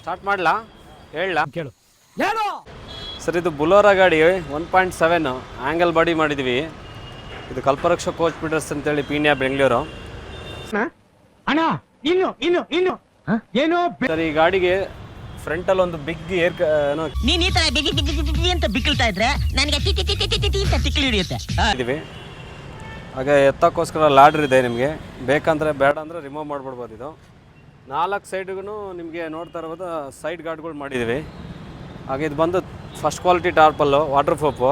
Start ಮಾಡಲಾ ಹೇಳಲಾ ಕೇಳು ಏನು ಸರ್ ಇದು ಬುಲೋರಾ ಗಾಡಿ 1.7 ಆ್ಯಂಗಲ್ ಬಾಡಿ ಮಾಡಿದ್ವಿ. ಇದು ಕಲ್ಪವೃಕ್ಷ ಕೋಚ್ ಬಿಲ್ಡರ್ಸ್ ಅಂತೇಳಿ ಪೀಣ್ಯ ಬೆಂಗಳೂರು. ಅಣ್ಣ ಇನ್ನು ಏನು ಸರ್ ಈ ಗಾಡಿಗೆ ಫ್ರಂಟಲ್ಲಿ ಒಂದು ಬಿಗ್ ಏರ್ ನೀನ್ ಈ ತರ ಬಿಗಿ ಬಿಗಿ ಬಿಗಿ ಅಂತ ಬಿಕ್ಕಳ್ತಾ ಇದ್ರೆ ನನಗೆ T T T T T T ಅಂತ ತಿಕ್ಲಿ ಹಿಡಿಯುತ್ತೆ ಇದೀವಿ. ಹಾಗೆ ಎತ್ತಕ್ಕೋಸ್ಕರ ಲಾಡ್ರ್ ಇದೆ, ನಿಮಗೆ ಬೇಕಂದರೆ ಬೇಡ ಅಂದರೆ ರಿಮೂವ್ ಮಾಡಿಬಿಡ್ಬೋದು. ಇದು 4 ಸೈಡ್ಗೂ ನಿಮಗೆ ನೋಡ್ತಾ ಇರ್ಬೋದು ಸೈಡ್ ಗಾರ್ಡ್ಗಳು ಮಾಡಿದ್ದೀವಿ. ಹಾಗೆ ಇದು ಬಂದು ಫಸ್ಟ್ ಕ್ವಾಲಿಟಿ ಟಾರ್ಪಲ್ಲು ವಾಟರ್ ಪ್ರೂಫು.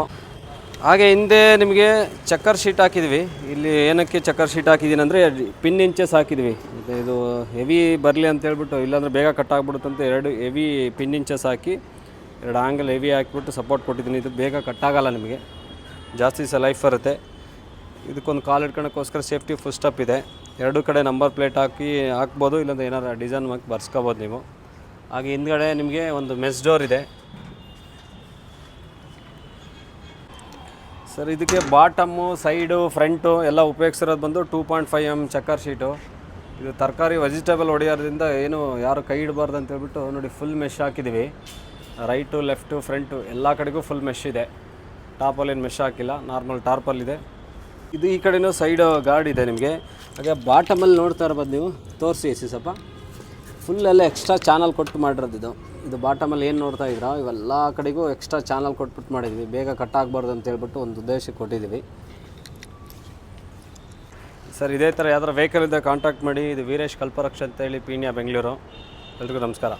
ಹಾಗೆ ಹಿಂದೆ ನಿಮಗೆ ಚಕ್ಕರ್ ಶೀಟ್ ಹಾಕಿದ್ವಿ. ಇಲ್ಲಿ ಏನಕ್ಕೆ ಚಕ್ಕರ್ ಶೀಟ್ ಹಾಕಿದ್ದೀನಿ ಅಂದರೆ ಪಿನ್ ಇಂಚಸ್ ಹಾಕಿದ್ವಿ. ಇದು ಹೆವಿ ಬರಲಿ ಅಂತ ಹೇಳ್ಬಿಟ್ಟು, ಇಲ್ಲಾಂದರೆ ಬೇಗ ಕಟ್ ಆಗಿಬಿಡುತ್ತಂತ 2 ಹೆವಿ ಪಿನ್ ಇಂಚಸ್ ಹಾಕಿ 2 ಆ್ಯಂಗಲ್ ಹೆವಿ ಹಾಕಿಬಿಟ್ಟು ಸಪೋರ್ಟ್ ಕೊಟ್ಟಿದ್ದೀನಿ. ಇದು ಬೇಗ ಕಟ್ಟಾಗಲ್ಲ, ನಿಮಗೆ ಜಾಸ್ತಿ ದಿವಸ ಲೈಫ್ ಬರುತ್ತೆ. ಇದಕ್ಕೊಂದು ಕಾಲು ಇಟ್ಕೊಳಕ್ಕೋಸ್ಕರ ಸೇಫ್ಟಿ ಫುಲ್ ಸ್ಟಾಪ್ ಇದೆ. 2 ಕಡೆ ನಂಬರ್ ಪ್ಲೇಟ್ ಹಾಕ್ಬೋದು, ಇಲ್ಲಾಂದರೆ ಏನಾರು ಡಿಸೈನ್ ಹಾಕಿ ಬರ್ಸ್ಕೋಬೋದು ನೀವು. ಹಾಗೆ ಹಿಂದ್ಗಡೆ ನಿಮಗೆ ಒಂದು ಮೆಸ್ ಡೋರ್ ಇದೆ. ಸರ್ ಇದಕ್ಕೆ ಬಾಟಮ್ಮು ಸೈಡು ಫ್ರಂಟು ಎಲ್ಲ ಉಪಯೋಗಿಸಿರೋದು ಬಂದು 2.5 mm ಚಕ್ಕರ್ ಶೀಟು. ಇದು ತರಕಾರಿ ವೆಜಿಟೇಬಲ್ ಹೊಡೆಯೋದ್ರಿಂದ ಏನು ಯಾರು ಕೈ ಇಡಬಾರ್ದು ಅಂತ ಹೇಳ್ಬಿಟ್ಟು ನೋಡಿ ಫುಲ್ ಮೆಶ್ ಹಾಕಿದ್ದೀವಿ. ರೈಟು ಲೆಫ್ಟು ಫ್ರಂಟು ಎಲ್ಲ ಕಡೆಗೂ ಫುಲ್ ಮೆಶ್ ಇದೆ. ಟಾಪಲ್ಲಿ ಏನು ಮೆಶ್ ಹಾಕಿಲ್ಲ, ನಾರ್ಮಲ್ ಟಾರ್ಪಲ್ ಇದೆ. ಇದು ಈ ಕಡೆಯೂ ಸೈಡು ಗಾರ್ಡ್ ಇದೆ ನಿಮಗೆ. ಹಾಗೆ ಬಾಟಮಲ್ಲಿ ನೋಡ್ತಾ ಇರ್ಬೋದು ನೀವು, ತೋರಿಸಿ ಸ್ವಲ್ಪ ಫುಲ್ಲೆಲ್ಲ ಎಕ್ಸ್ಟ್ರಾ ಚಾನಲ್ ಕೊಟ್ಟು ಮಾಡಿರೋದು. ಇದು ಬಾಟಮಲ್ಲಿ ಏನು ನೋಡ್ತಾ ಇದ್ದೀರಾ ಇವೆಲ್ಲ ಕಡೆಗೂ ಎಕ್ಸ್ಟ್ರಾ ಚಾನಲ್ ಕೊಟ್ಬಿಟ್ಟು ಮಾಡಿದ್ವಿ, ಬೇಗ ಕಟ್ ಆಗಬಾರ್ದು ಅಂತ ಹೇಳ್ಬಿಟ್ಟು ಒಂದು ಉದ್ದೇಶಕ್ಕೆ ಕೊಟ್ಟಿದ್ದೀವಿ. ಸರ್ ಇದೇ ಥರ ಯಾವ್ದಾರು ವೆಹಿಕಲ್ ಇದ್ದರೆ ಕಾಂಟ್ಯಾಕ್ಟ್ ಮಾಡಿ. ಇದು ವೀರೇಶ್ ಕಲ್ಪವೃಕ್ಷ ಅಂತೇಳಿ ಪೀಣ್ಯ ಬೆಂಗಳೂರು. ಎಲ್ರಿಗೂ ನಮಸ್ಕಾರ.